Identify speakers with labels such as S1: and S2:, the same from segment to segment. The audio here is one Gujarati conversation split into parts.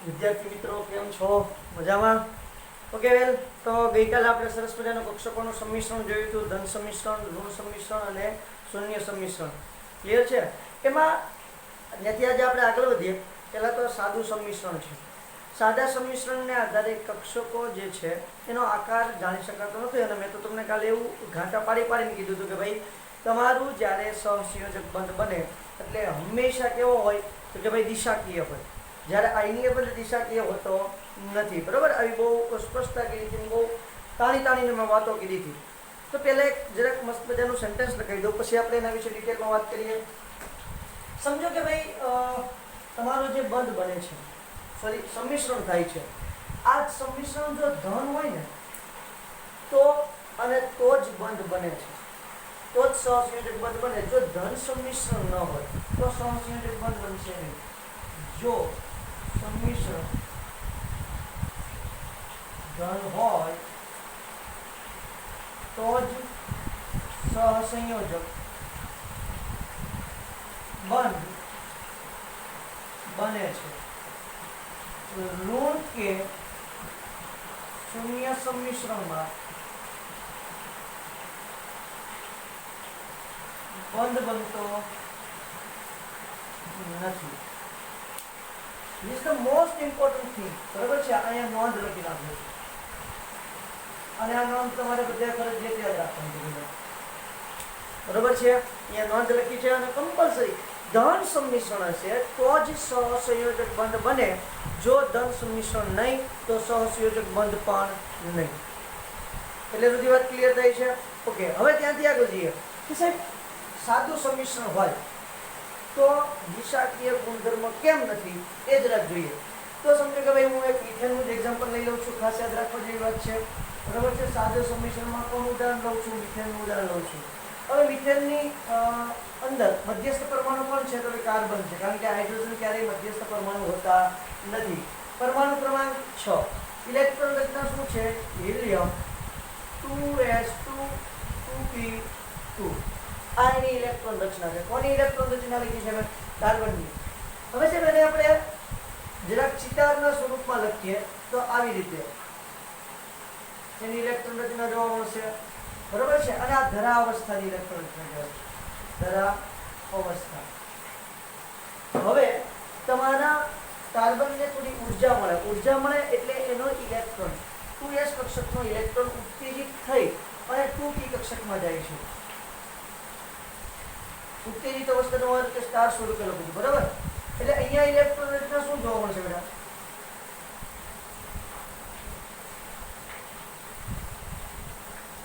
S1: વિદ્યાર્થી મિત્રો કેમ છો? મજામાં? ઓકે વેલ, તો ગઈકાલે આપણે સરસ મજાનું કક્ષકોનું સંમિશ્રણ જોયું હતું, ધન સંમિશ્રણ, ઋણ સંમિશ્રણ અને શૂન્ય સંમિશ્રણ. ક્લિયર છે? એમાં ત્યાંથી આજે આપણે આગળ વધીએ. પહેલાં તો સાદું સંમિશ્રણ છે. સાદા સંમિશ્રણને આધારે કક્ષકો જે છે એનો આકાર જાણી શકાતો નથી, અને મેં તો તમને કાલે એવું ઘાંટા પાડીને કીધું હતું કે ભાઈ તમારું જ્યારે સહસંયોજક બંધ બને એટલે હંમેશા કેવો હોય તો કે ભાઈ દિશાકીય હોય. જ્યારે આઈની બદલે દિશાકીય હોતો નથી. બરાબર? આવી બહુ સ્પષ્ટતા કરી હતી, બહુ તાણીને મેં વાતો કરી હતી. તો પહેલાં એક જરાક મસ્ત મજાનું સેન્ટેન્સ લખાવી દઉં, પછી આપણે એના વિશે ડિટેલમાં વાત કરીએ. સમજો કે ભાઈ તમારો જે બંધ બને છે, સોરી સંમિશ્રણ થાય છે, આ સંમિશ્રણ જો ધન હોય ને તો અને તો જ બંધ બને છે, તો જ સહસંયોજક બંધ બને. જો ધન સંમિશ્રણ ન હોય તો સહસંયોજક બંધ બનશે નહીં. જો સંમિશ્રણ ધન હોય તો જ સહસંયોજક બંધ બને છે. ઋણ કે શૂન્ય સંમિશ્રણમાં બંધ બનતો નથી. This is the most important thing. બરાબર છે? અહીંયા નોંધ લખી નાખજો, અને આ નોંધ તમારે બધા ફરજિયાત યાદ રાખવાની છે. બરાબર છે? અહીંયા નોંધ લખી છે, અને કમ્પલસરી ધન સંમિશ્રણ હશે તો જ સહસંયોજક બંધ બને. જો ધન સંમિશ્રણ નહીં તો સહસંયોજક બંધ પણ નહીં. એટલે બધી વાત ક્લિયર થાય છે? ઓકે, હવે ત્યાંથી આગળ જઈએ કે સાહેબ સાદું સંમિશ્રણ હોય તો દિશાકીય ગુણધર્મ કેમ નથી એ જરાક જોઈએ. તો સમજો કે ભાઈ હું એક મિથેનનું જ એક્ઝામ્પલ લઈ લઉં છું, ખાસ યાદ રાખવા જેવી વાત છે. બરાબર છે? સાદું સંમિશ્રણમાં કોનું ઉદાહરણ લઉં છું? મિથેનનું ઉદાહરણ લઉં છું. હવે મિથેનની અંદર મધ્યસ્થ પરમાણુ પણ છે તો એ કાર્બન છે, કારણ કે હાઇડ્રોજન ક્યારેય મધ્યસ્થ પરમાણુ હોતા નથી. પરમાણુ ક્રમાંક 6. ઇલેક્ટ્રોન રચના શું છે? Helium 2s2 2p2. આ એની ઇલેક્ટ્રોન રચના છે. કોની ઇલેક્ટ્રોન રચના લખી છે? કાર્બનની. હવે છે એને આપણે જરાક ચિતારના સ્વરૂપમાં લખીએ તો આવી રીતે એની ઇલેક્ટ્રોન રચના જોવા મળશે. બરોબર છે? અને આ ધરા અવસ્થાની ઇલેક્ટ્રોન રચના છે. ધરા અવસ્થા. હવે તમારા કાર્બનને થોડી ઉર્જા મળે એટલે એનો ઇલેક્ટ્રોન 2s કક્ષકનો ઇલેક્ટ્રોન ઉત્તેજિત થઈ અને 2p કક્ષકમાં જાય છે. ઉત્તેજિત અવસ્થાનો અર્થ કે સ્ટાર સ્વરૂપે લખું છું. બરાબર? એટલે અહીંયા ઇલેક્ટ્રોન રચના શું જોવા મળશે બેટા?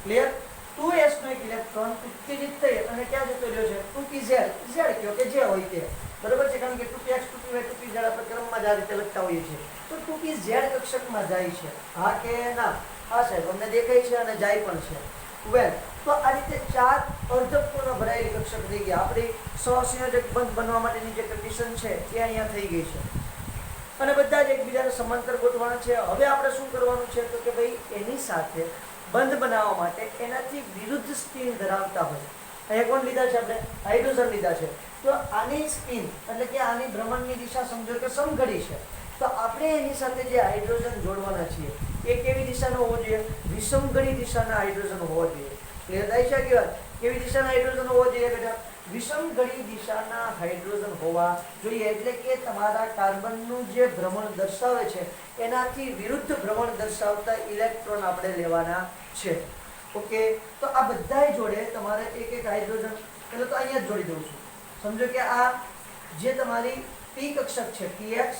S1: ક્લિયર? 2s નો એક ઇલેક્ટ્રોન ઉત્તેજિત થઈ અને ક્યાં જતો રહ્યો છે? 2pz. z કયો કે જે હોય તે. બરાબર છે? કારણ કે 2px 2py 2pz આપણે ક્રમમાં જ આ રીતે લખતા હોઈએ છીએ. તો 2pz કક્ષકમાં જાય છે. હા કે ના? હા સાહેબ, અમને દેખાય છે અને જાય પણ છે. વેલ, તો આ રીતે 4 અર્ધપૂર્ણ ભરાયેલી કક્ષક થઈ ગયા. આપણી સહસંયોજક બંધ બનવા માટેની જે કન્ડિશન છે એ અહીંયા થઈ ગઈ છે, અને બધા જ એકબીજાને સમાંતર ગોઠવાના છે. હવે આપણે શું કરવાનું છે તો કે ભાઈ એની સાથે બંધ બનાવવા માટે એનાથી વિરુદ્ધ સ્પિન ધરાવતા હોય. અહીંયા કોણ લીધા છે? આપણે હાઇડ્રોજન લીધા છે. તો આની સ્પિન એટલે કે આની ભ્રમણની દિશા સમજો કે સમઘડી છે, તો આપણે એની સાથે જે હાઇડ્રોજન જોડવાના છીએ એ કેવી દિશાનો હોવો જોઈએ? વિષમઘડી દિશાના હાઇડ્રોજન હોવો જોઈએ. ક્લિયર થાય છે કે વાત? કેવી દિશાના હાઇડ્રોજન હોવો જોઈએ બેટા? વિષમઘડી દિશાના હાઇડ્રોજન હોવા જોઈએ. એટલે કે તમારા કાર્બનનું જે ભ્રમણ દર્શાવે છે એનાથી વિરુદ્ધ ભ્રમણ દર્શાવતા ઇલેક્ટ્રોન આપણે લેવાના છે. ઓકે, તો આ બધા જોડે તમારે એક એક હાઇડ્રોજન એટલે તો અહીંયા જ જોડી દઉં છું. સમજો કે આ જે તમારી p કક્ષક છે, px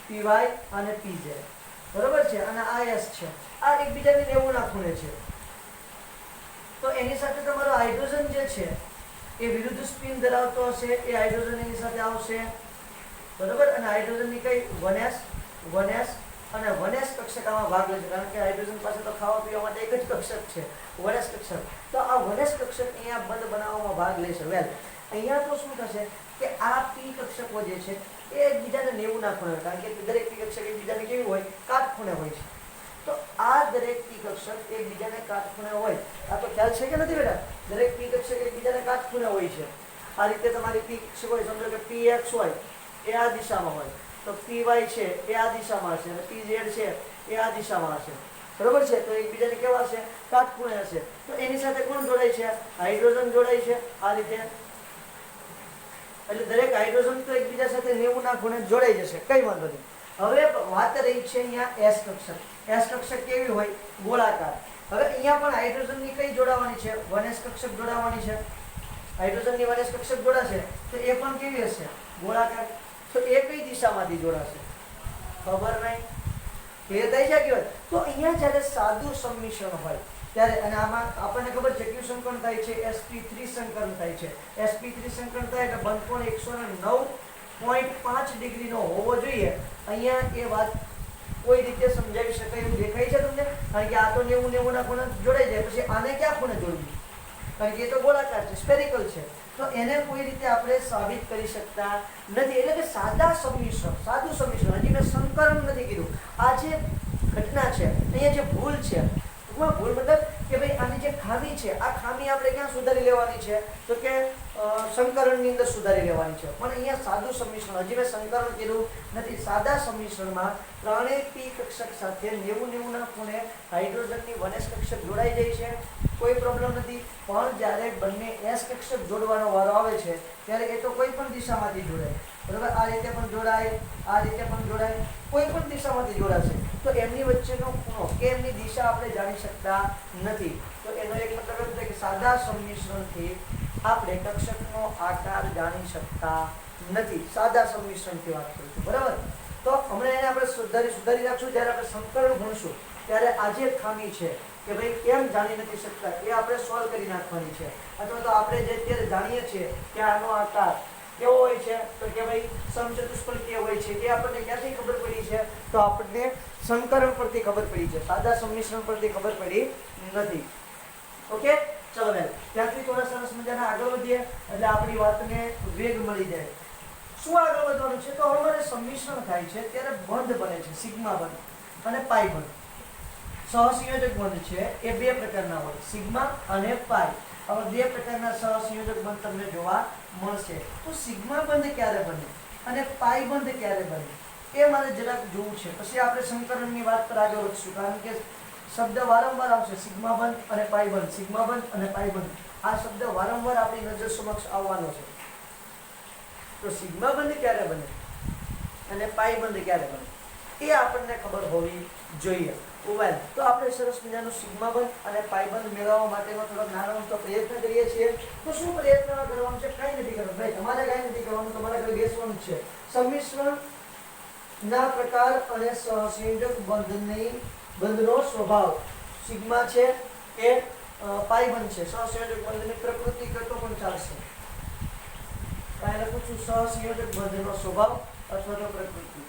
S1: py અને pz. બરોબર છે? અને આ s છે. આ એકબીજાની 90 ના ખૂણે છે. તો એની સાથે તમારો હાઇડ્રોજન જે છે એ વિરુદ્ધ સ્પિન ધરાવતો હશે. એ હાઇડ્રોજન એની સાથે આવશે. બરોબર? અને હાઇડ્રોજનની કઈ 1s 1s અને 1s કક્ષક આમાં ભાગ લેશે, કારણ કે હાઇડ્રોજન પાસે તો ખાવા પીવા માટે એક જ કક્ષક છે, 1s કક્ષક. તો આ 1s કક્ષક અહીંયા બંધ બનાવવામાં ભાગ લેશે. વેલ, અહીંયા તો શું થશે કે આ p કક્ષકો જે છે એ એકબીજાને 90 ના ખૂણે, કારણ કે દરેક p કક્ષક એકબીજાને કેવી હોય? કાટખૂણે હોય છે. તો આ દરેક p કક્ષક એકબીજાને કાટખૂણે હોય. આ તો ખ્યાલ છે કે નથી બેટા? દરેક p કક્ષક એકબીજાને કાટખૂણે હોય છે. આ રીતે તમારી p કક્ષક હોય. સમજો કે px હોય એ આ દિશામાં હોય, તો py છે એ આ દિશામાં હશે અને pz છે એ આ દિશામાં હશે, બરોબર છે. તો એકબીજાને કેવા હશે? કાટખૂણે હશે. તો એની સાથે કોણ જોડાય છે? હાઇડ્રોજન જોડાય છે આ રીતે. એટલે દરેક હાઇડ્રોજન તો એકબીજા સાથે 90 ના ખૂણે જોડાઈ જશે, કઈ વાંધો નહીં. હવે વાત રહી છે અહીંયા એસ કક્ષક. એસ કક્ષક કેવી હોય? ગોળાકાર. હવે અહીંયા પણ હાઇડ્રોજનની કઈ જોડાવાની છે? 1s કક્ષક જોડાવાની છે. હાઇડ્રોજનની 1s કક્ષક જોડાશે તો એ પણ કેવી હશે? ગોળાકાર. તો એ કઈ દિશામાંથી જોડાશે? ખબર નહીં. ક્લિયર થઈ જાય કે? તો અહીંયા જ્યારે સાદું સંમિશ્રણ હોય ત્યારે, અને આમાં આપણને ખબર છે કયું સંકરણ થાય છે? sp3 સંકરણ થાય છે. sp3 સંકરણ થાય એટલે બંધકોણ 109.5 ડિગ્રીનો હોવો જોઈએ. અહીંયા એ વાત કોઈ રીતે સમજાવી શકાય એવું દેખાય છે તમને? કારણ કે આ તો 90 ના ખૂણે જોડાઈ જાય, પછી આને ક્યાં ખૂણે જોડવું? કારણ કે એ તો ગોળાકાર છે, સ્ફેરિકલ છે. તો એને કોઈ રીતે આપણે સાબિત કરી શકતા નથી. એટલે કે સાદા સંમિશ્રણ, સાદું સંમિશ્રણ, હજી મેં સંકરણ નથી કીધું. આ જે ઘટના છે, અહીંયા જે ભૂલ છે, ભૂલ મતલબ કે ભાઈ આની જે ખામી છે, આ ખામી આપણે ક્યાં સુધારી લેવાની છે? તો કે સંકરણની અંદર સુધારી લેવાની છે. પણ અહીંયા સાદું સંમિશ્રણ, હજી મેં સંકરણ કીધું નથી. સાદા સંમિશ્રણમાં ત્રણેય p કક્ષક સાથે 90 ના ખૂણે હાઇડ્રોજનની 1s કક્ષક જોડાઈ જાય છે, કોઈ પ્રોબ્લેમ નથી. પણ જ્યારે બંને s કક્ષક જોડવાનો વારો આવે છે ત્યારે એ તો કોઈ પણ દિશામાંથી જોડાય, બરાબર? આ રીતે પણ જોડાય, આ રીતે પણ જોડાય, કોઈ પણ દિશામાંથી જોડાશે. તો એમની વચ્ચેનો ખૂણો કે એમની દિશા આપણે જાણી શકતા નથી. તો એનો એક મતલબ એમ થાય કે સાદા સંમિશ્રણથી આપણે કક્ષકનો આકાર જાણી શકતા નથી. સાદા સંમિશ્રણથી વાત કરીશું, બરાબર? તો હમણાં એને આપણે સુધારી રાખશું. જ્યારે આપણે સંકરણ ભણશું ત્યારે આજે ખામી છે કે ભાઈ કેમ જાણી નથી શકતા એ આપણે સોલ્વ કરી નાખવાની છે. અથવા તો આપણે જે અત્યારે જાણીએ છીએ કે આનો આકાર કેવો હોય છે, તો કે ભાઈ સમચતુષ્ફળ કેવો હોય છે, એ આપણને ક્યાંથી ખબર પડી છે? તો આપણને સંકરણ પરથી ખબર પડી છે, સાદા સંમિશ્રણ પરથી ખબર પડી નથી. ઓકે, ચલો બેન, ત્યાંથી થોડા સરસ મજાના આગળ વધીએ એટલે આપણી વાતને વેગ મળી જાય. શું આગળ વધવાનું છે? તો હવે સંમિશ્રણ થાય છે ત્યારે બંધ બને છે, સિગ્મા બંધ અને પાઈ બંધ. સહસંયોજક બંધ છે એ બે પ્રકારના હોય, સિગ્મા અને પાઈ. હવે બે પ્રકારના સહસંયોજક બંધ તમને જોવા મળશે. તો સિગ્મા બંધ ક્યારે બને અને પાઈ બંધ ક્યારે બને એ મારે જરાક જોવું છે. પછી આપણે સંકરણની વાત પર આગળ વધશું, કારણ કે શબ્દ વારંવાર આવશે, સિગ્મા બંધ અને પાઈ બંધ, સિગ્મા બંધ અને પાઈ બંધ. આ શબ્દ વારંવાર આપણી નજર સમક્ષ આવવાનો છે. તો સિગ્મા બંધ ક્યારે બને અને પાઈ બંધ ક્યારે બને એ આપણને ખબર હોવી જોઈએ. વેલ, તો આપણે સરસ મજાનું સિગ્મા બંધ અને પાઈ બંધ મેળવવા માટેનો થોડોક નાનો અમથો પ્રયત્ન કરીએ છીએ. તો શું પ્રયત્ન કરવાનું છે? કાંઈ નથી કરવાનું ભાઈ, તમારે કાંઈ નથી કરવાનું, તમારે ઘરે બેસવાનું છે. સંમિશ્રણ ના પ્રકાર અને સહસંયોજક બંધનો સ્વભાવ. સિગ્મા છે એ પાઈ બંધ છે, સહસંયોજક બંધની પ્રકૃતિ કરતો પણ ચાલશે. કાંઈ લખું છું સહસંયોજક બંધનો સ્વભાવ અથવા તો પ્રકૃતિ.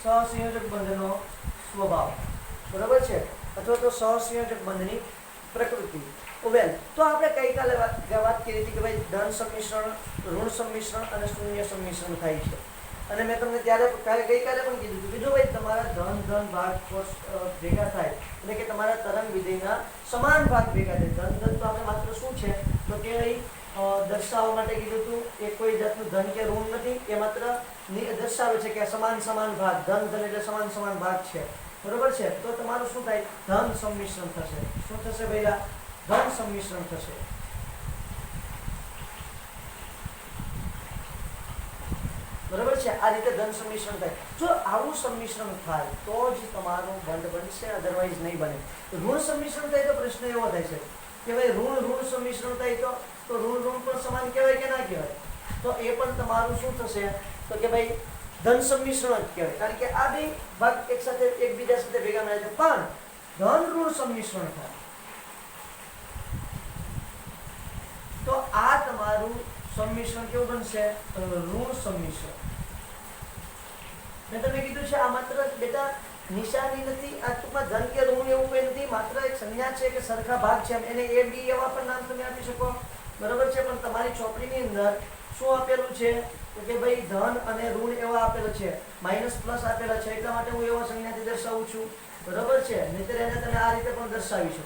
S1: સહસંયોજક બંધનો સ્વભાવ, બરાબર છે, અથવા તો સહસંયોજક બંધની પ્રકૃતિ. વેલ, તો આપણે ગઈકાલે વાત કરી હતી કે ભાઈ ધન સંમિશ્રણ, ઋણ સંમિશ્રણ અને શૂન્ય સંમિશ્રણ થાય છે. અને મેં તમને ત્યારે ગઈકાલે પણ કીધું હતું કે જો ભાઈ તમારા ધન ભાગ ભેગા થાય, એટલે કે તમારા તરંગ વિધેયના સમાન ભાગ ભેગા થાય. ધન તો આપણે માત્ર શું છે તો કે ભાઈ દર્શાવવા માટે કીધું હતું, એ કોઈ જાતનું ધન કે ઋણ નથી, એ માત્ર દર્શાવે છે કે સમાન ભાગ, ધન એટલે સમાન ભાગ છે, બરોબર છે. તો તમારું શું થાય? ધન સંમિશ્રણ થશે. શું થશે ભઈલા? ધન સંમિશ્રણ થશે. બરોબર છે, આ રીતે ધન સંમિશ્રણ થાય. જો આવું સંમિશ્રણ થાય તો જ તમારું બંધ બનશે, અધરવાઇઝ નહીં બને. ઋણ સંમિશ્રણ થાય તો પ્રશ્ન એવો થાય છે કે ભાઈ ઋણ સંમિશ્રણ થાય તો ઋણ પણ સમાન કહેવાય કે ના કહેવાય? તો એ પણ તમારું શું થશે તો કે ભાઈ ધન સંમિશ્રણ જ કહેવાય, કારણ કે આ બે ભાગ એક સાથે એકબીજા સાથે ભેગા મળે છે. પણ ધન ઋણ સંમિશ્રણ થાય તો આ તમારું સંમિશ્રણ કેવું બનશે? ઋણ સંમિશ્રણ. મેં તમને કીધું છે આ માત્ર બેટા નિશાની નથી, આ ટૂંકમાં ધન કે ઋણ એવું કંઈ નથી, માત્ર એક સંજ્ઞા છે કે સરખા ભાગ છે. એને એ બી એવા પણ નામ તમે આપી શકો, બરોબર છે. પણ તમારી ચોપડીની અંદર શું આપેલું છે તો કે ભાઈ ધન અને ઋણ એવા આપેલા છે, માઇનસ પ્લસ આપેલા છે, એટલા માટે હું એવા સંજ્ઞાથી દર્શાવું છું, બરોબર છે. નહીંતર એને તમે આ રીતે પણ દર્શાવી શકો.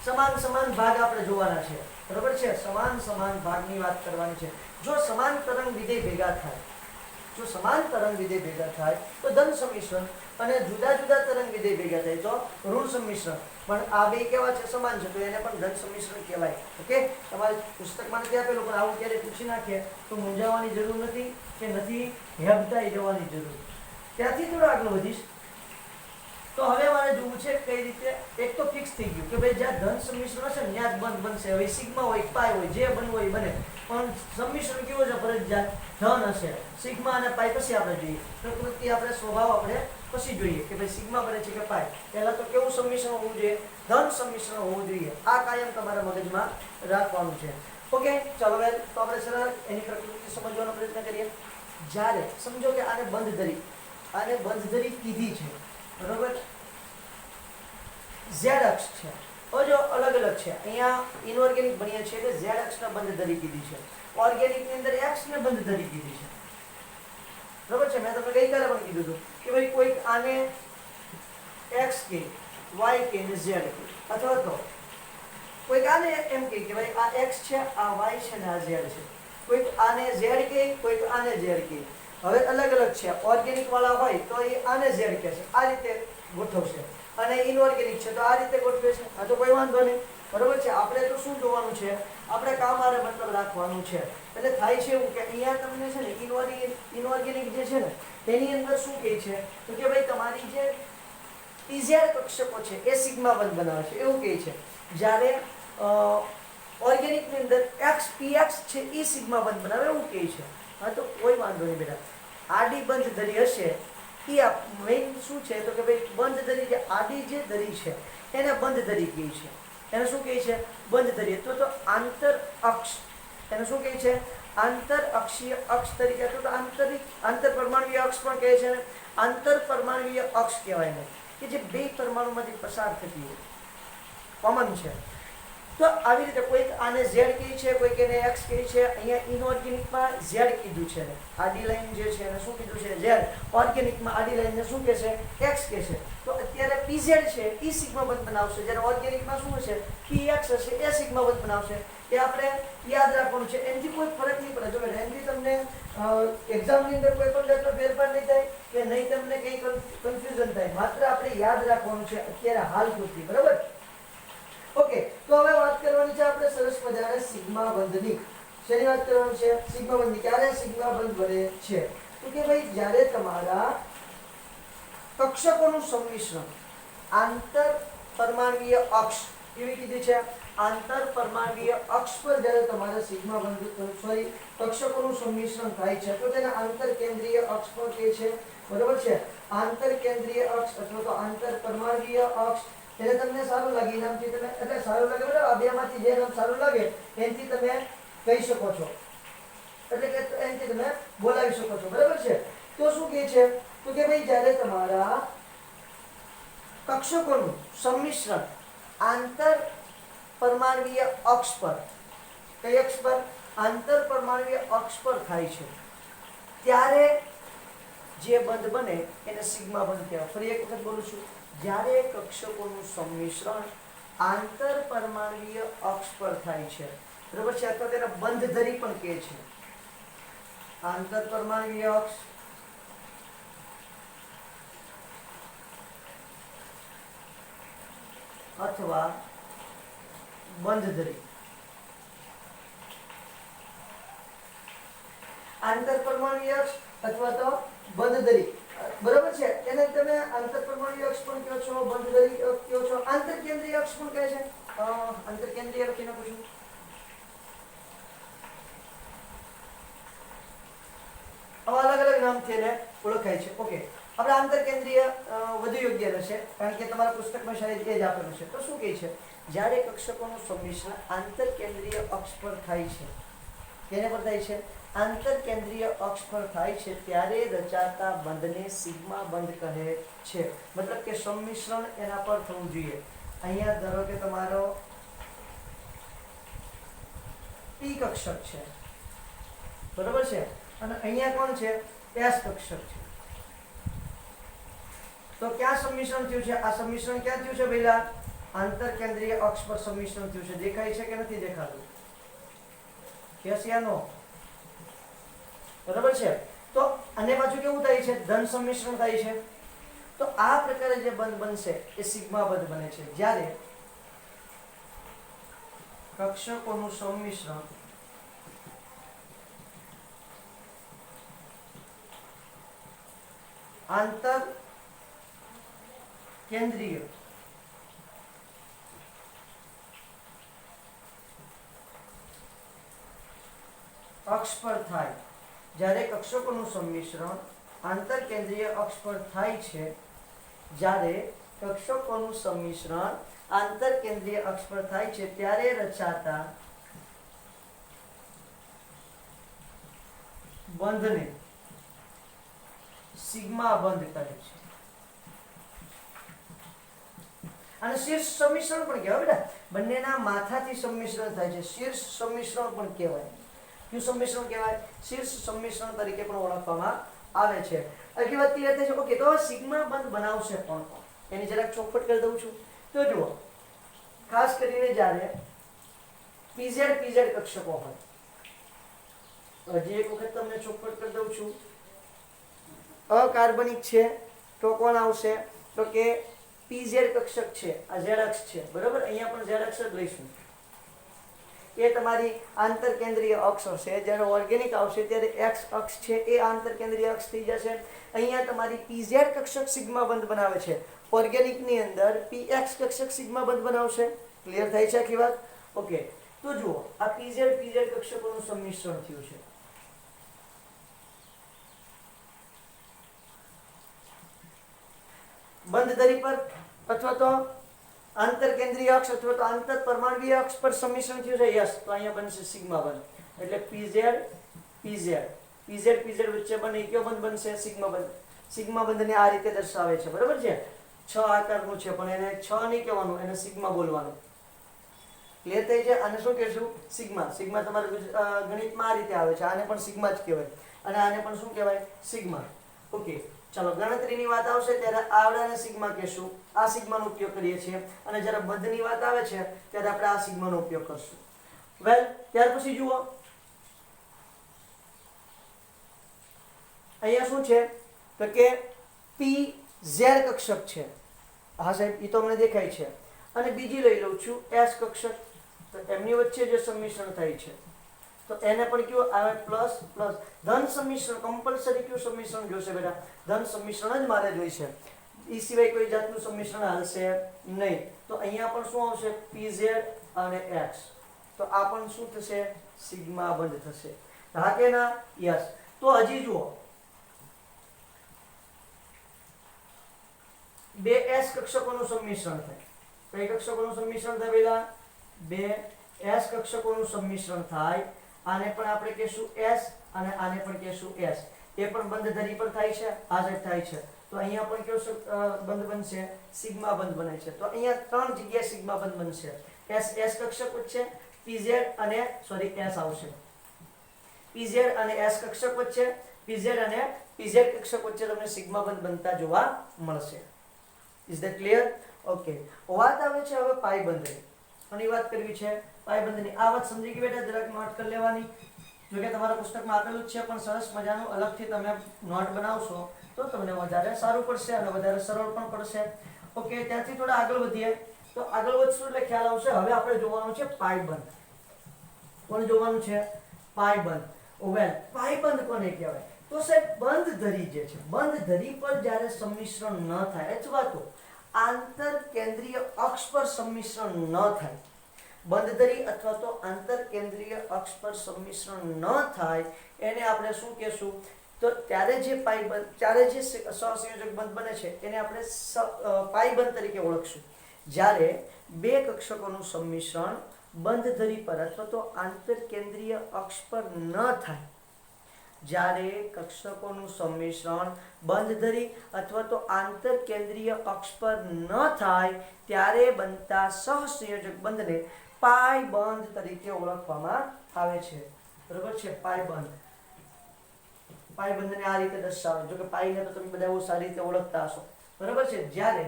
S1: સમાન સમાન ભાગ આપણે જોવાના છે, બરોબર છે, સમાન સમાન ભાગની વાત કરવાની છે. જો સમાન તરંગ વિધેય ભેગા થાય, જો સમાન તરંગ વિધેય ભેગા થાય તો ધન સંમિશ્રણ, અને જુદા જુદા તરંગ વિધેય ભેગા થાય તો ઋણ સંમિશ્રણ. પણ આ બે કેવા છે? સમાન છે, તો એને પણ ધન સંમિશ્રણ કહેવાય. ઓકે, તમારે પુસ્તકમાં નથી આપેલું, પણ આવું ક્યારે પૂછી નાખીએ તો મૂંઝાવાની જરૂર નથી કે નથી હેબતાઈ જવાની જરૂર. ત્યાંથી થોડું આગળ વધીશ તો હવે મારે જોવું છે કઈ રીતે. એક તો ફિક્સ થઈ ગયું કે ભાઈ જ્યાં ધન સંમિશ્રણ હશે ત્યાં જ બંધ બનશે. હવે સિગ્મા હોય, પાઈ હોય, જે બનવું હોય બને, પણ સંમિશ્રણ કેવું છે? ફરજિયાત ધન હશે. સિગ્મા અને પાઈ પછી આપણે જોઈએ, પ્રકૃતિ આપણે સ્વભાવ આપણે પછી જોઈએ કે ભાઈ સિગ્મા બને છે કે પાઈ. પહેલા તો કેવું સંમિશ્રણ હોવું જોઈએ? ધન સંમિશ્રણ હોવું જોઈએ. આ કાયમ તમારા મગજમાં રાખવાનું છે. ઓકે, ચાલો હવે તો આપણે સરળ એની પ્રકૃતિ સમજવાનો પ્રયત્ન કરીએ. જ્યારે સમજો કે આને બંધ ધરી કીધી છે, બરોબર, ઝેડ અક્ષ છે, જો અલગ અલગ છે. અહીંયા ઇનઓર્ગેનિક ભણીએ છીએ એટલે ઝેડ અક્ષને બંધ ધરી કીધી છે. ઓર્ગેનિક ની અંદર એક્સ ને બંધ ધરી કીધી છે, બરોબર છે. મેં તમને ગઈકાલે પણ કીધું હતું કે ભાઈ કોઈક આને એક્સ કે, વાય કે ને ઝેડ કે, અથવા તો કોઈક આને એમ કે ભાઈ આ એક્સ છે, આ વાય છે ને આ ઝેડ છે. કોઈક આને ઝેડ કે, કોઈક આને ઝેડ કે. હવે અલગ અલગ છે. ઓર્ગેનિક વાળા હોય તો એ આને ઝેડ કહે છે, આ રીતે ગોઠવશે, અને ઇનઓર્ગેનિક છે તો આ રીતે ગોઠવે છે. આ તો કોઈ વાંધો નહીં, બરોબર છે. આપણે તો શું જોવાનું છે? આપણે કામ આરે મતલબ રાખવાનું છે. એટલે થાય છે એવું કે અહીંયા તમને છે ને ઇનઓર્ગેનિક જે છે ને એની અંદર શું કહે છે તો કે ભાઈ તમારી જે પીઝેડ કક્ષકો છે એ સિગ્મા બંધ બનાવે છે, એવું કહે છે. જ્યારે ઓર્ગેનિક ની અંદર એક્સ પીએક્સ છે એ સિગ્મા બંધ બનાવે, એવું કહે છે. હા, તો કોઈ વાંધો નહીં બેટા. આડી બંધ ધરી હશે એ મેઇન શું છે તો કે ભાઈ બંધ ધરી, જે આડી જે ધરી છે એને બંધ ધરી કહે છે. એને શું કહે છે? બંધ ધરી. તો આંતર અક્ષ, એને શું કહે છે? આંતર અક્ષીય અક્ષ તરીકે, તો આંતર પરમાણુય અક્ષ પણ કહે છે. આંતર પરમાણુય અક્ષ કહેવાય ને, કે જે બે પરમાણુમાંથી પસાર થતી હોય, કોમન છે. તો આવી રીતે કોઈક આને ઝેડ કહે છે, કોઈક એને એક્સ કહે છે. અહીંયા ઇનઓર્ગેનિકમાં ઝેડ કીધું છે, આડી લાઈન જે છે એને શું કીધું છે? ઝેડ. ઓર્ગેનિકમાં આડી લાઈનને શું કહે છે? એક્સ કહે છે. તો અત્યારે પીઝેડ છે એ સિગ્મા બંધ બનાવશે, જ્યારે ઓર્ગેનિકમાં શું હશે? પી એક્સ હશે એ સિગ્મા બંધ બનાવશે. એ આપણે યાદ રાખવાનું છે. એનાથી કોઈ ફરક નહીં પડે. જો એનાથી તમને એક્ઝામની અંદર કોઈ પણ જાતનો ફેરફાર નહીં થાય કે નહીં તમને કંઈ કન્ફ્યુઝન થાય. માત્ર આપણે યાદ રાખવાનું છે અત્યારે હાલ પૂરતી, બરાબર? ઓકે, તો હવે વાત કરવાની છે આપણે સરસ મજાના સિગ્મા બંધની. શેની વાત કરવાની છે? સિગ્મા બંધની. ક્યારે સિગ્મા બંધ બને છે? તો કે ભાઈ જ્યારે તમારા કક્ષકોનું સંમિશ્રણ આંતર પરમાણુય અક્ષ, કેવી કીધી છે? આંતર પરમાણુય અક્ષ પર જ્યારે તમારા સિગ્મા બંધ કક્ષકોનું સંમિશ્રણ થાય છે તો તેને આંતર કેન્દ્રીય અક્ષ પર કહે છે, બરોબર છે. આંતર કેન્દ્રીય અક્ષ અથવા તો આંતર પરમાણુય અક્ષ. એટલે તમને સારું લાગે એનાથી તમે, એટલે સારું લાગે બરાબર, આ બેમાંથી જે નામ સારું લાગે એનાથી તમે કહી શકો છો, એટલે કે એનાથી તમે બોલાવી શકો છો, બરાબર છે. તો શું કહે છે તો કે ભાઈ જ્યારે તમારા કક્ષકોનું સંમિશ્રણ આંતર પરમાણુય અક્ષ પર, કઈ અક્ષ પર? આંતર પરમાણુય અક્ષ પર થાય છે ત્યારે જે બંધ બને એને સિગ્મા બંધ કહેવાય. ફરી એક વખત બોલું છું. જ્યારે કક્ષકોનું સંમિશ્રણ આંતર પરમાણુય અક્ષ પર થાય છે, બરાબર છે, અથવા તેને બંધ ધરી પણ કહે છે. આંતર પરમાણુય અક્ષ અથવા બંધ ધરી. આંતર પરમાણુય અક્ષ અથવા તો બંધ ધરી, બરાબર છે. એને તમે આંતર પરમાણુય અક્ષ પણ કહો છો, બંધ ધરી કહો છો, આંતર કેન્દ્રીય અક્ષ પણ કહે છે. આંતર કેન્દ્રીય લખીને પૂછું. આવા અલગ અલગ નામથી એને ઓળખાય છે. ઓકે, આપણે આંતર કેન્દ્રીય વધુ યોગ્ય રહેશે કારણ કે તમારા પુસ્તકમાં શાયદ એ જ આપેલું છે. તો શું કહે છે? જ્યારે કક્ષકોનું સંમિશ્રણ આંતર કેન્દ્રીય અક્ષ પર થાય છે, કેને પર થાય છે? આંતર કેન્દ્રીય અક્ષ પર થાય છે ત્યારે રચાતા બંધને સિગ્મા બંધ કહે છે. મતલબ કે સંમિશ્રણ એના પર થવું જોઈએ. અહીંયા ધારો કે તમારો પી કક્ષક છે, બરોબર છે, અને અહીંયા કોણ છે? એસ કક્ષક છે. તો ક્યાં સંમિશ્રણ થયું છે? આ સંમિશ્રણ ક્યાં થયું છે પહેલા? આંતરકેન્દ્રીય અક્ષ પર સંમિશ્રણ થયું છે. દેખાય છે કે નથી દેખાતું? યસ યા નો? બરાબર છે. તો આને બાજુ કેવું થાય છે? ધન સંમિશ્રણ થાય છે. તો આ પ્રકારે જે બંધ બનશે એ સિગ્મા બંધ બને છે. જ્યારે કક્ષકોનું સંમિશ્રણ આંતર કેન્દ્રીય અક્ષ પર થાય, જ્યારે કક્ષકોનું સંમિશ્રણ આંતર કેન્દ્રીય અક્ષ પર થાય છે, જ્યારે કક્ષકોનું સંમિશ્રણ આંતર કેન્દ્રીય અક્ષ પર થાય છે, ત્યારે રચાતા બંધને સિગ્મા બંધ કહે છે. અને શીર્ષ સંમિશ્રણ પણ કહેવાય બેટા. બંનેના માથાથી સંમિશ્રણ થાય છે, શીર્ષ સંમિશ્રણ પણ કહેવાય. કયું સંમિશ્રણ કહેવાય? શીર્ષ સંમિશ્રણ તરીકે પણ ઓળખવામાં આવે છે. આખી વાત ક્લિયર થઈ છે? ઓકે, તો હવે સિગ્મા બંધ બનાવશે કોણ? એની જરાક ચોખવટ કરી દઉં છું. તો જુઓ, ખાસ કરીને જ્યારે પીઝેડ કક્ષકો હોય, હજી એક વખત તમને ચોખવટ કરી દઉં છું. અકાર્બનિક છે તો કોણ આવશે? તો કે પીઝેડ કક્ષક છે. આ ઝેડ અક્ષ છે, બરાબર? અહીંયા પણ ઝેડ અક્ષ જ લઈશું. એ તમારી આંતર કેન્દ્રીય અક્ષ હશે. જ્યારે ઓર્ગેનિક આવશે ત્યારે એક્સ અક્ષ છે એ આંતર કેન્દ્રીય અક્ષ થઈ જશે. અહીંયા તમારી પીઝેડ કક્ષક સિગ્મા બંધ બનાવે છે. ઓર્ગેનિકની અંદર પીએક્સ કક્ષક સિગ્મા બંધ બનાવશે. ક્લિયર થાય છે આખી વાત? ઓકે, તો જુઓ, આ પીઝેડ કક્ષકોનું સંમિશ્રણ થયું છે. બંધ ધરી પર અથવા તો આંતર કેન્દ્રીય અક્ષ અથવા તો આંતર પરમાણ્વીય અક્ષ પર સંમિશ્રણ થયું છે. યસ, તો અહીંયા બનશે સિગ્મા બંધ. એટલે પીઝેડ વચ્ચે બને કયો બંધ બનશે? સિગ્મા બંધ. સિગ્મા બંધને આ રીતે દર્શાવે છે, બરાબર છે? 6 આકારનું છે, પણ એને 6 નહીં કહેવાનું, એને સિગ્મા બોલવાનું. ક્લિયર થઈ છે? આને શું કહેશું? સિગ્મા. સિગ્મા તમારે ગણિતમાં આ રીતે આવે છે. આને પણ સિગ્મા જ કહેવાય અને આને પણ શું કહેવાય? સિગ્મા. ઓકે, ચાલો ગણતરીની વાત આવશે ત્યારે આવડાને સિગ્મા કહેશું. આ સિગ્માનો ઉપયોગ કરીએ છીએ. અને જ્યારે બંધની વાત આવે છે ત્યારે આપણે આ સિગ્માનો ઉપયોગ કરશું. વેલ, ત્યાર પછી જુઓ, અહીંયા શું છે? તો કે પી ઝેડ કક્ષક છે. હા સાહેબ, એ તો અમને દેખાય છે. અને બીજી લઈ લઉં છું એસ કક્ષક. તો એમની વચ્ચે જે સંમિશ્રણ થાય છે તો એને પણ કયું આવે? Plus plus. ધન સંમિશ્રણ કમ્પલસરી કયું સંમિશ્રણ જોશે બેટા? ધન સંમિશ્રણ જ મારે જોઈશે. એ સિવાય કોઈ જાતનું સંમિશ્રણ હાલશે નહીં. તો અહીંયા પણ શું આવશે? પીઝેડ અને એક્સ. તો આ પણ શું થશે? સિગ્મા બંધ થશે. હા કે ના? યસ. તો હજી જુઓ, બે એસ કક્ષકોનું સંમિશ્રણ થાય. કઈ કક્ષકોનું સંમિશ્રણ થાય પેલા? બે એસ કક્ષકોનું સંમિશ્રણ થાય. આને પણ આપણે કહેશું એસ અને આને પણ કહેશું એસ. એ પણ બંધ ધરી પર થાય છે, આ સાઈડ થાય છે. તો અહીંયા પણ કયો બંધ બનશે? સિગ્મા બંધ બને છે. તો અહીંયા 3 જગ્યાએ સિગ્મા બંધ બનશે. એસ કક્ષક વચ્ચે, પીઝેડ અને એસ આવશે. પીઝેડ અને એસ કક્ષક વચ્ચે, પીઝેડ અને પીઝેડ કક્ષક વચ્ચે તમને સિગ્મા બંધ બનતા જોવા મળશે. Is that clear? ઓકે, વાત આવે છે હવે પાઈ બંધની. આની વાત કરવી છે પાઈ બંધની. આ વાત સમજી ગઈ બેટા? જરાક નોટ કરી લેવાની. જો કે તમારા પુસ્તકમાં આપેલું જ છે, પણ સરસ મજાનું અલગથી તમે નોટ બનાવશો તો તમને વધારે સારું પડશે અને વધારે સરળ પણ પડશે. ઓકે, ત્યાંથી થોડા આગળ વધીએ. તો આગળ વધશું એટલે ખ્યાલ આવશે. હવે આપણે જોવાનું છે પાઈ બંધ. કોણ જોવાનું છે? પાઈ બંધ. વેલ, પાઈ બંધ કોને કહેવાય? તો સાહેબ બંધ ધરી જે છે, બંધ ધરી પર જ્યારે સંમિશ્રણ ન થાય અથવા તો આંતર કેન્દ્રીય અક્ષ પર સંમિશ્રણ ન થાય, બંધ ધરી અથવા તો આંતર કેન્દ્રીય અક્ષ પર સંમિશ્રણ ન થાય, એને આપણે શું કહેશું? તો ત્યારે જે પાઈ બંધ, ત્યારે જે સહસંયોજક બંધ બને છે એને આપણે પાઈ બંધ તરીકે ઓળખશું. જ્યારે બે કક્ષકોનું સંમિશ્રણ બંધ ધરી પર અથવા તો આંતર કેન્દ્રીય અક્ષ પર ન થાય, જ્યારે કક્ષકોનું સંમિશ્રણ બંધ ધરી અથવા તો આંતર કેન્દ્રીય અક્ષ પર ન થાય ત્યારે બનતા સહસંયોજક બંધને પાઈ બંધ તરીકે ઓળખવામાં આવે છે. બરાબર છે? પાઈ બંધ. પાઈ બંધને આ રીતે દર્શાવે. જો કે પાઈને તો તમે બધા બહુ સારી રીતે ઓળખતા હશો. બરાબર છે? જ્યારે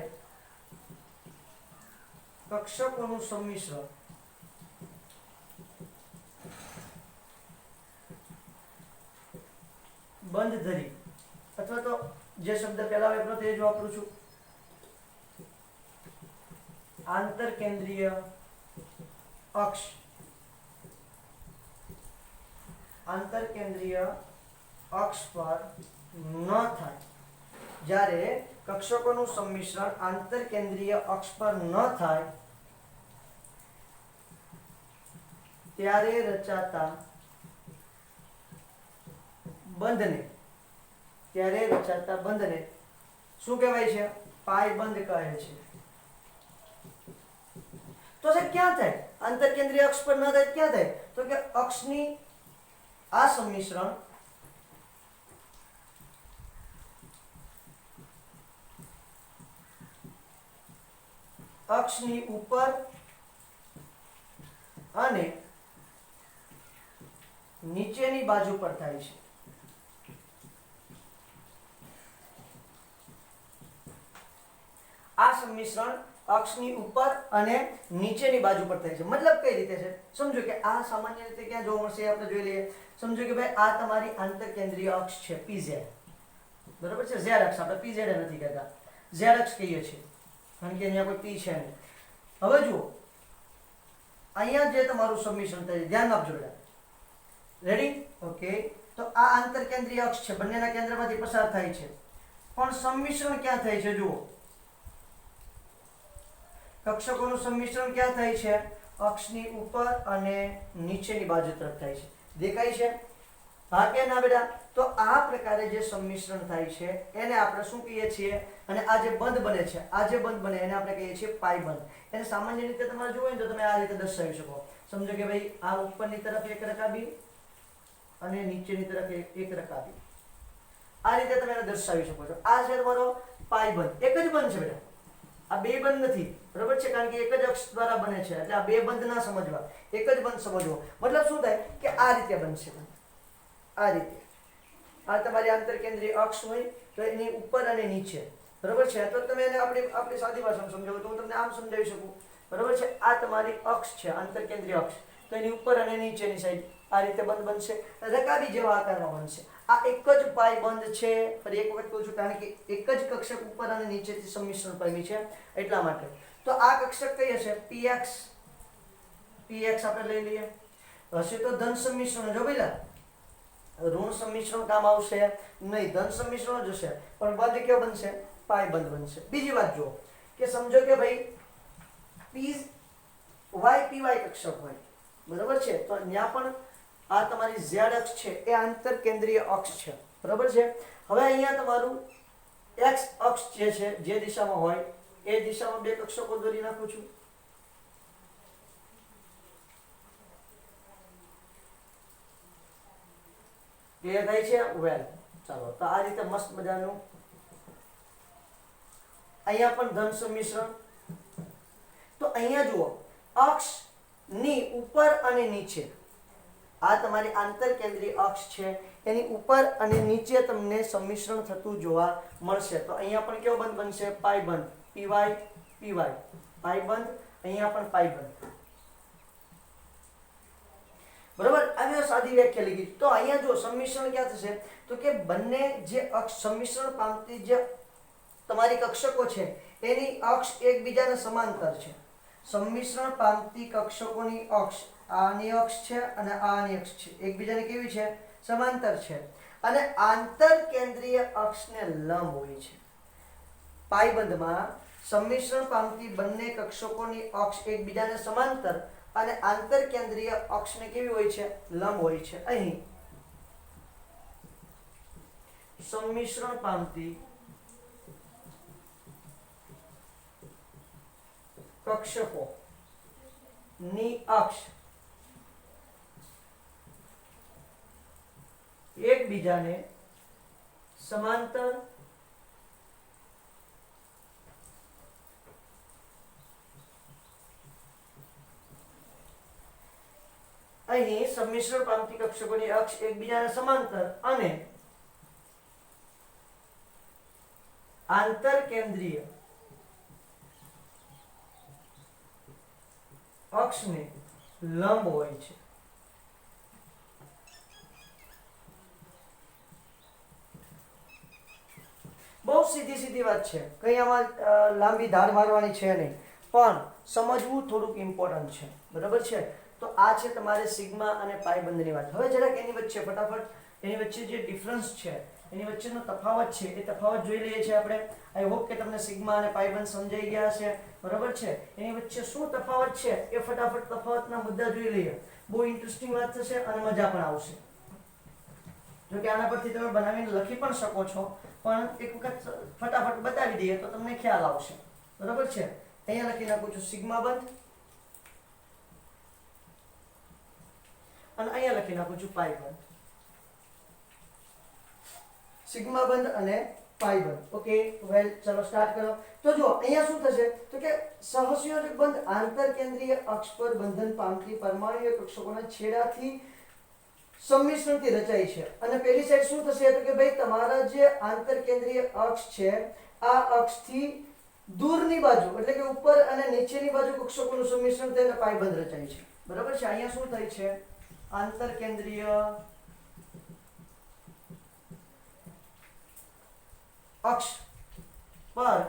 S1: કક્ષકોનું સંમિશ્રણ બંધ ધરી અથવા તો જે શબ્દ પહેલા વાપરો તે જ વાપરું છું, આંતરકેન્દ્રીય અક્ષ, આંતરકેન્દ્રીય અક્ષ પર ન થાય. જ્યારે કક્ષકોનું સંમિશ્રણ આંતરકેન્દ્રીય અક્ષ પર ન થાય ત્યારે રચાતા બંધને શું કહેવાય છે? પાયબંધ કહે છે. તો સાહેબ ક્યાં થાય? આંતરકેન્દ્રીય અક્ષ પર ન થાય ક્યાં થાય? તો કે અક્ષની આ સંમિશ્રણ અક્ષની ઉપર અને નીચેની બાજુ પર થાય છે. આ સંમિશ્રણ અક્ષની ઉપર અને નીચેની બાજુ પર થાય છે. મતલબ કઈ રીતે છે? સમજો કે આ સામાન્ય રીતે ક્યાં જોવા મળશે આપણે જોઈ લઈએ. સમજો કે ભાઈ આ તમારી આંતરકેન્દ્રીય અક્ષ છે PZ, બરોબર છે? Z અક્ષ આપણે PZ નથી કહેતા, Z અક્ષ કહીએ છીએ કારણ કે અહીંયા કોઈ P છે નહીં. હવે જુઓ અહીંયા જે તમારું સંમિશ્રણ થાય છે, ધ્યાન આપજો બેટા. રેડી? ઓકે. તો આ આંતરકેન્દ્રીય અક્ષ છે, બંનેના કેન્દ્રમાંથી પસાર થાય છે, પણ સંમિશ્રણ ક્યાં થાય છે? જુઓ, કક્ષકોનું સંમિશ્રણ ક્યાં થાય છે? અક્ષની ઉપર અને નીચેની બાજુ તરફ થાય છે. દેખાય છે? હા કે ના બેટા? તો આ પ્રકારે જે સંમિશ્રણ થાય છે એને આપણે શું કહીએ છીએ? અને આ જે બંધ બને છે, આ જે બંધ બને એને આપણે કહીએ છીએ પાયબંધ. એને સામાન્ય રીતે તમારે જોવું હોય તો તમે આ રીતે દર્શાવી શકો. સમજો કે ભાઈ આ ઉપરની તરફ એક રકાબી અને નીચેની તરફ એક રકાબી, આ રીતે તમે એને દર્શાવી શકો છો. આ છે તમારો પાયબંધ. એક જ બંધ છે બેટા, આ બે બંધ નથી, બરોબર છે? કારણ કે એક જ અક્ષ દ્વારા બને છે એટલે આ બે બંધ ના સમજવા, એક જ બંધ સમજવો. મતલબ શું થાય કે આ રીતે બનશે, આ રીતે. આ તમારી આંતરકેન્દ્રીય અક્ષ હોય તો એની ઉપર અને નીચે, બરોબર છે? તો તમે એને આપણી સાદી ભાષામાં સમજાવો તો હું તમને આમ સમજાવી શકું, બરોબર છે? આ તમારી અક્ષ છે, આંતરકેન્દ્રીય અક્ષ, તો એની ઉપર અને નીચેની સાઈડ આ રીતે બંધ બનશે, રકાબી જેવા આકારમાં બનશે. આ એક જ પાયબંધ છે. ફરી એક વખત કહું છું, કારણ કે એક જ કક્ષક ઉપર અને નીચેથી સંમિશ્રણ પામી છે એટલા માટે. તો આ કક્ષક કઈ હશે? PX આપણે લઈ લઈએ. હશે તો ધન સંમિશ્રણ. જો પેલા ઋણ સંમિશ્રણ કામ આવશે નહીં, ધન સંમિશ્રણ જ હશે, પણ બંધ કયો બનશે? પાયબંધ બનશે. બીજી વાત જુઓ કે સમજો કે ભાઈ PY કક્ષક હોય, બરોબર છે? તો ત્યાં પણ આ તમારી Z અક્ષ છે એ આંતરકેન્દ્રીય અક્ષ છે, બરોબર છે? હવે અહીંયા તમારું X અક્ષ જે છે, જે દિશામાં હોય એ દિશામાં બે કક્ષકો દોરી નાખું છું. ક્લિયર થાય છે? વેલ, ચાલો. તો આ રીતે મસ્ત મજાનું અહીંયા પણ ધન સંમિશ્રણ. તો અહીંયા જુઓ, અક્ષની ઉપર અને નીચે, આ તમારી આંતરકેન્દ્રીય અક્ષ છે એની ઉપર અને નીચે તમને સંમિશ્રણ થતું જોવા મળશે. તો અહીંયા પણ કેવો બંધ બનશે? પાયબંધ. PY પાયબંધ, અહીંયા પણ પાયબંધ, બરોબર? આવી સાદી વ્યાખ્યા લીધી. તો અહીંયા જો સંમિશ્રણ ક્યાં થશે? તો કે બંને જે અક્ષ સંમિશ્રણ પામતી જે તમારી કક્ષકો છે એની અક્ષ એકબીજાને સમાંતર છે. સંમિશ્રણ પામતી કક્ષકોની અક્ષ આની અક્ષ છે અને આની અક્ષ છે, એકબીજાને કેવી છે? સમાંતર છે. અને આંતરકેન્દ્રીય અક્ષને લંબ હોય છે. પાયબંધમાં સંમિશ્રણ પામતી બંને કક્ષકોની અક્ષ એકબીજાને સમાંતર અને આંતરકેન્દ્રીય અક્ષને કેવી હોય છે? લંબ હોય છે. અહીં સંમિશ્રણ પામતી કક્ષકો ની અક્ષ એકબીજાને સમાંતર અહીં સંમિશ્રણ પામતી કક્ષકોની અક્ષ એકબીજાને સમાંતર અને આંતરકેન્દ્રીય અક્ષને લંબ હોય છે. બહુ સીધી વાત છે, કઈ આમાં લાંબી ધાર મારવાની છે નહીં, પણ સમજવું થોડુંક ઇમ્પોર્ટન્ટ છે. બરાબર છે? તો આ છે તમારે સિગ્મા અને પાઈ બંધની વાત. હવે જરાક એની વચ્ચે ફટાફટ એની વચ્ચે જે ડિફરન્સ છે, એની વચ્ચેનો તફાવત છે, એ તફાવત જોઈ લઈએ છીએ આપણે. આઈ હોપ કે તમને સિગ્મા અને પાઈ બંધ સમજાઈ ગયા હશે. બરાબર છે? એની વચ્ચે શું તફાવત છે એ ફટાફટ તફાવતના મુદ્દા જોઈ લઈએ. બહુ ઇન્ટરેસ્ટિંગ વાત થશે અને મજા પણ આવશે. જો કે આના પરથી તમે બનાવીને લખી પણ શકો છો, પણ એક વખત ફટાફટ બતાવી દઈએ તો તમને ખ્યાલ આવશે. બરાબર છે? અહીંયા લખી નાખું છું સિગ્મા બંધ અને અહીંયા લખી નાખું છું પાઈ બંધ. સિગ્મા બંધ અને પાઈ બંધ. ઓકે, વેલ, ચલો સ્ટાર્ટ કરો. તો જો અહીંયા શું થશે તો કે સહસંયોજક બંધ આંતરકેન્દ્રીય અક્ષ પર બંધન પામતી પરમાણુય કક્ષકોના છેડાથી સંમિશ્રણથી રચાય છે. અને પેલી સાઈડ શું થશે તો કે ભાઈ તમારા જે આંતરકેન્દ્રીય અક્ષ છે, આ અક્ષથી દૂરની બાજુ એટલે કે ઉપર અને નીચેની બાજુ કક્ષકોનું સંમિશ્રણ થઈને પાઈબંધ રચાય છે. બરાબર છે? અહીંયા શું થાય છે? આંતરકેન્દ્રીય અક્ષ પર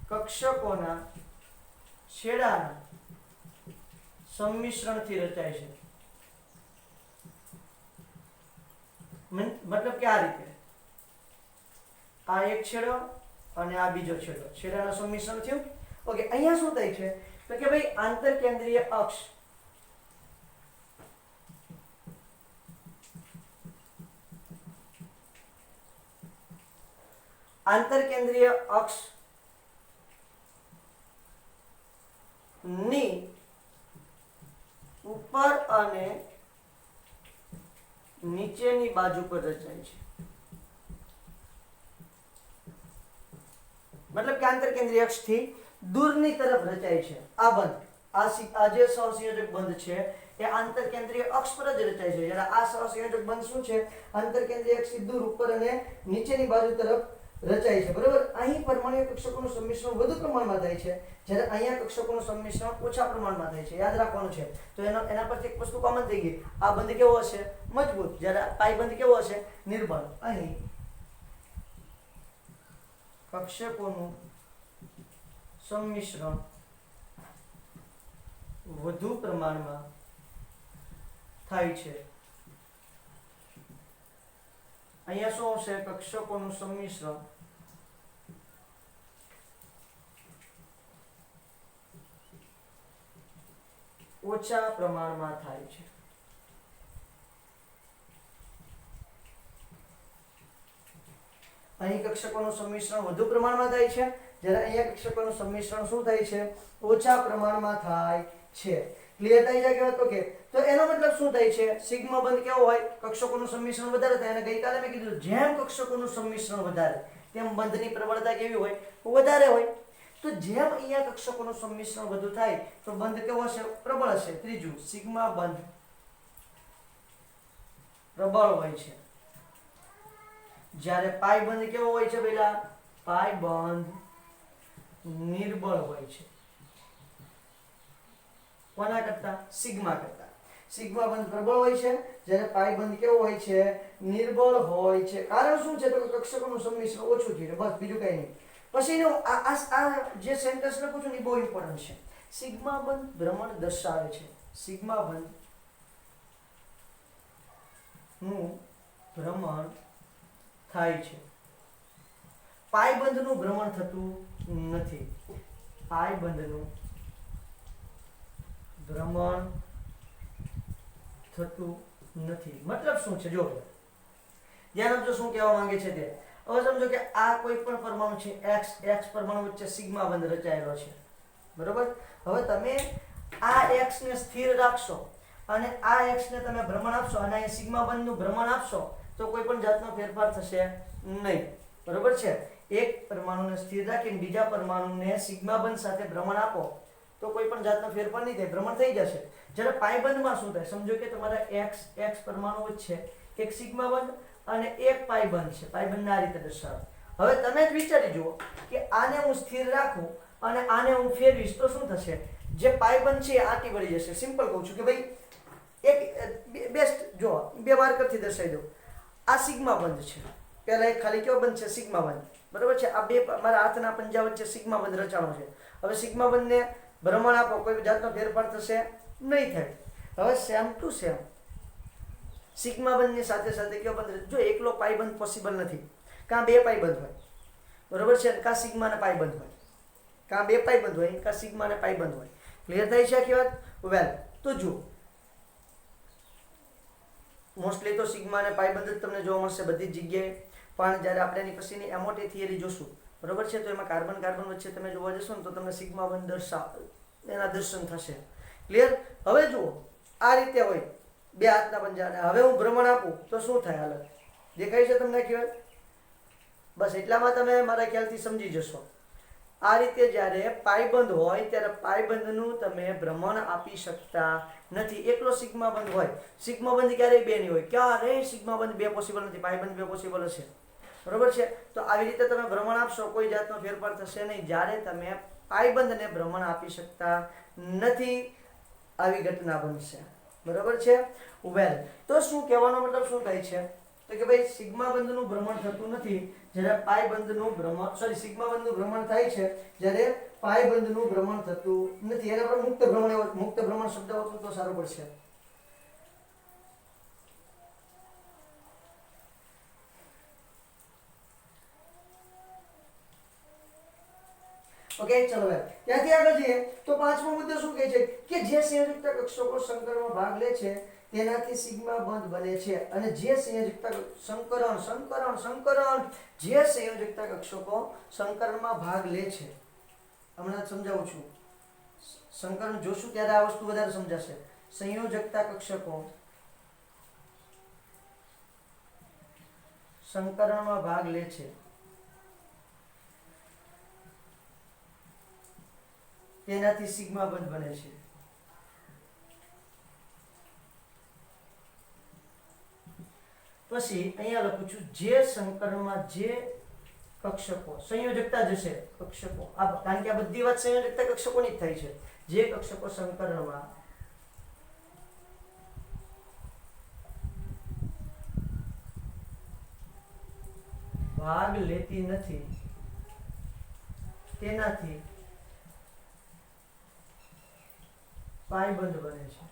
S1: કક્ષકોના છેડાના સંમિશ્રણથી રચાય છે. મતલબ કે આ રીતે આ એક છેડો અને આ બીજો છેડો, છેડાનું સંમિશ્રણ થયું. ઓકે, અહીંયા શું થાય છે તો કે ભાઈ આંતરકેન્દ્રીય અક્ષ ની ઉપર અને નીચેની બાજુ પર રચાય છે. મતલબ કે આંતરકેન્દ્રીય અક્ષથી દૂરની તરફ રચાય છે આ બંધ. આ જે સહસંયોજક બંધ છે એ આંતરકેન્દ્રીય અક્ષ પર જ રચાય છે. જ્યારે આ સહસંયોજક બંધ શું છે? આંતરકેન્દ્રીય અક્ષથી દૂર ઉપર અને નીચેની બાજુ તરફ રચાય છે. બરાબર? અહીં પરમાણ્વીય કક્ષકોનું સંમિશ્રણ વધુ પ્રમાણમાં થાય છે, જ્યારે અહીંયા કક્ષકોનું સંમિશ્રણ ઓછા પ્રમાણમાં થાય છે. યાદ રાખવાનું છે. તો એના પરથી એક વસ્તુ કોમન થઈ ગઈ. આ બંધ કેવો હશે? મજબૂત. જ્યારે પાઈ બંધ કેવો હશે? નિર્બળ. અહીં કક્ષકોનું સંમિશ્રણ વધુ પ્રમાણમાં થાય છે. અહીંયા શું હશે? કક્ષકોનું સંમિશ્રણ ઓછા પ્રમાણમાં થાય છે. અહીં કક્ષકોનું સંમિશ્રણ વધુ પ્રમાણમાં થાય છે, જ્યારે અહીંયા કક્ષકોનું સંમિશ્રણ શું થાય છે? ઓછા પ્રમાણમાં થાય છે. ક્લિયર થઈ જાય કે ઓકે? તો એનો મતલબ શું થાય છે? સિગ્મા બંધ કેવો હોય? કક્ષકોનું સંમિશ્રણ વધારે થાય. અને ગઈકાલે મેં કીધું જેમ કક્ષકોનું સંમિશ્રણ વધારે તેમ બંધની પ્રબળતા કેવી હોય? વધારે હોય. તો જેમ અહીંયા કક્ષકોનું સંમિશ્રણ વધુ થાય તો બંધ કેવો હશે? પ્રબળ હશે. ત્રીજું, સિગ્મા બંધ પ્રબળ હોય છે, જ્યારે પાઈ બંધ કેવો હોય છે? પેલા પાઈ બંધ નિર્બળ હોય છે. કોના કરતા? સિગ્મા કરતા. સિગ્મા બંધ પ્રબળ હોય છે, જ્યારે પાઈ બંધ કેવો હોય છે? નિર્બળ હોય છે. કારણ શું છે? તો કક્ષકોનું સંમિશ્રણ ઓછું છે. બસ, બીજું કઈ નહીં. પછી આ જે સેન્ટેન્સ લખું છું ને એ બહુ ઇમ્પોર્ટન્ટ છે. સિગ્મા બંધ ભ્રમણ દર્શાવે છે. સિગ્મા બંધ નું ભ્રમણ થાય છે. પાઈ બંધનું ભ્રમણ થતું નથી. પાઈ બંધનું ભ્રમણ થતું નથી. મતલબ શું છે? જો ધ્યાન આપજો શું કહેવા માંગે છે તે. હવે સમજો કે આ કોઈ પણ પરમાણુ છે, x પરમાણુ વચ્ચે સિગ્મા બંધ રચાયેલો છે. બરોબર? હવે તમે આ x ને સ્થિર રાખશો અને આ x ને તમે ભ્રમણ આપશો અને અહીં સિગ્મા બંધનું ભ્રમણ આપશો તો કોઈ પણ જાતનો ફેરફાર થશે નહીં. બરોબર છે? એક પરમાણુને સ્થિર રાખીને બીજા પરમાણુને સિગ્મા બંધ સાથે ભ્રમણ આપો તો કોઈ પણ જાતનો ફેરફાર નહીં થાય, ભ્રમણ થઈ જશે. જ્યારે પાઈ બંધમાં શું થાય? સમજો કે તમારા x પરમાણુ વચ્ચે એક સિગ્મા બંધ અને એક પાઈ બંધ છે. પાઈ બંધ આ રીતે દર્શાવો. હવે તમે જ વિચારી જુઓ કે આને હું સ્થિર રાખું અને આને હું ફેરવીશ તો શું થશે? જે પાયબંધ છે એ આંટી વળી જશે. સિમ્પલ કહું છું કે ભાઈ એક બેસ્ટ જો બે માર્કરથી દર્શાવી દો. આ સિગ્મા બંધ છે, પહેલા એક ખાલી કયો બંધ છે? સિગ્મા બંધ. બરોબર છે. આ બે મારા હાથના પંજા વચ્ચે સિગ્મા બંધ રચાણો છે. હવે સિગ્મા બંધને ભ્રમણ આપો, કોઈ જાતનો ફેરફાર થશે નહીં થાય. હવે સેમ ટુ સેમ સિગ્મા બંધની સાથે સાથે કયો બંધ? જો એકલો પાઈ બંધ પોસિબલ નથી, કાં બે પાઈ બંધ હોય, બરોબર છે, કાં સિગ્મા ને પાઈ બંધ હોય, કાં બે પાઈ બંધ હોય, કાં સિગ્મા ને પાઈ બંધ હોય. ક્લિયર થાય છે આખી વાત? વેલ, તો જુઓ મોસ્ટલી તો સિગ્મા અને પાઈ બંધ જ તમને જોવા મળશે બધી જ જગ્યાએ. પણ જ્યારે આપણે એની પછીની એમોટી થિયરી જોશું, બરોબર છે, તો એમાં કાર્બન કાર્બન વચ્ચે તમે જોવા જશો ને તો તમને સિગ્મા બંધ એના દર્શન થશે. ક્લિયર? હવે જુઓ આ રીતે હોય બે હાથના પંજાને. હવે હું ભ્રમણ આપું તો શું થાય હાલત? દેખાય છે તમને આખી વાત? બસ એટલામાં તમે મારા ખ્યાલથી સમજી જશો. આ રીતે જ્યારે પાયબંધ હોય ત્યારે પાયબંધનું તમે ભ્રમણ આપી શકતા નથી. એકલો સિગ્મા બંધ હોય. સિગ્મા બંધ ક્યારેય બે નહીં હોય. ક્યારેય સિગ્મા બંધ બે પોસિબલ નથી. પાયબંધ બે પોસિબલ હશે. બરોબર છે. તો આવી રીતે તમે ભ્રમણ આપશો, કોઈ જાતનો ફેરફાર થશે નહીં. જ્યારે તમે પાયબંધને ભ્રમણ આપી શકતા નથી, આવી ઘટના બનશે. બરોબર છે. વેલ, તો શું કહેવાનો મતલબ શું થાય છે? તો કે ભાઈ સિગ્મા બંધનું ભ્રમણ થતું નથી જ્યારે પાઈ બંધનું ભ્રમણ, સોરી, સિગ્મા બંધનું ભ્રમણ થાય છે જ્યારે પાઈ બંધનું ભ્રમણ થતું નથી. એને આપણે મુક્ત ભ્રમણ, મુક્ત ભ્રમણ શબ્દ વાપરો તો સારું પડશે. ઓકે, ચલો હવે ત્યાંથી આગળ જઈએ તો પાંચમો મુદ્દો શું કહે છે કે જે સંયોજકતા કક્ષકો સંકરમાં ભાગ લે છે તેનાથી સિગ્મા બંધ બને છે. અને જે સંયોજકતા સંકરણ જે સંયોજકતા કક્ષકો સંકરણમાં ભાગ લે છે, હમણાં સમજાવું છું, સંકરણ જોશું ત્યારે આ વસ્તુ વધારે સમજાશે. સંયોજકતા કક્ષકો સંકરણમાં ભાગ લે છે તેનાથી સિગ્મા બંધ બને છે. પછી અહીંયા લખું છું જે સંકરણમાં જે કક્ષકો સંયોજકતા જશે કક્ષકો, આ કારણ કે આ બધી વાત સંયોજકતા કક્ષકોની જ થાય છે. જે કક્ષકો સંકરણમાં ભાગ લેતી નથી તેનાથી પાયબંધ બને છે.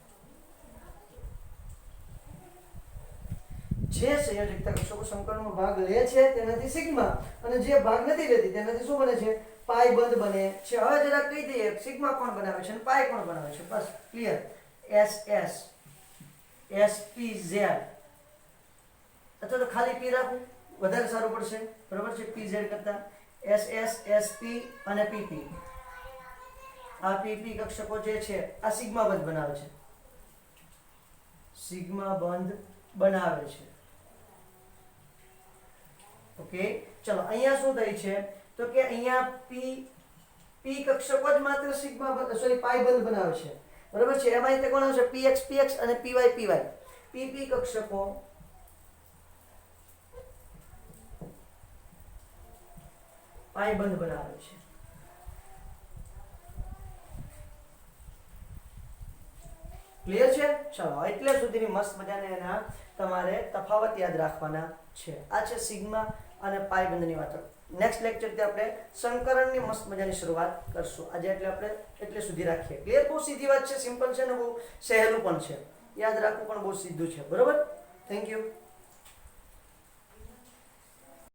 S1: જે સંયોજકતા કક્ષકો સંકરણમાં ભાગ લે છે તેનાથી સિગ્મા, અને જે ભાગ નથી લેતી તેનાથી શું બને છે? પાયબંધ બને છે. હવે જરા કહી દઈએ, સિગ્મા કોણ બનાવે છે અને પાય કોણ બનાવે છે? બસ ક્લિયર. SS SPZ, અથવા તો ખાલી P રાખું વધારે સારું પડશે, બરાબર છે, PZ કરતા. SS SP અને PP, આ PP કક્ષકો જે છે આ સિગ્મા બંધ બનાવે છે. સિગ્મા બંધ બનાવે છે. ઓકે, ચલો અહીંયા શું થાય છે તો કે અહીંયા P કક્ષકો જ માત્ર સિગ્મા, સોરી, પાઈ બંધ બનાવે છે. બરાબર છે. એમાં તે કોણ આવશે? PX અને PY. PP કક્ષકો પાઈ બંધ બનાવે છે. ક્લિયર છે? ચલો, એટલે સુધીની મસ્ત મજાને એના તમારે તફાવત યાદ રાખવાના છે. આ છે સિગ્મા અને પાઈ બંધની વાતો. નેક્સ્ટ લેક્ચરથી આપણે સંકરણની મસ્ત મજાની શરૂઆત કરશું. આજે એટલે સુધી રાખીએ. ક્લિયર? બહુ સીધી વાત છે, સિમ્પલ છે ને બહુ સહેલું પણ છે. યાદ રાખવું પણ બહુ સીધું છે. બરોબર? Thank you.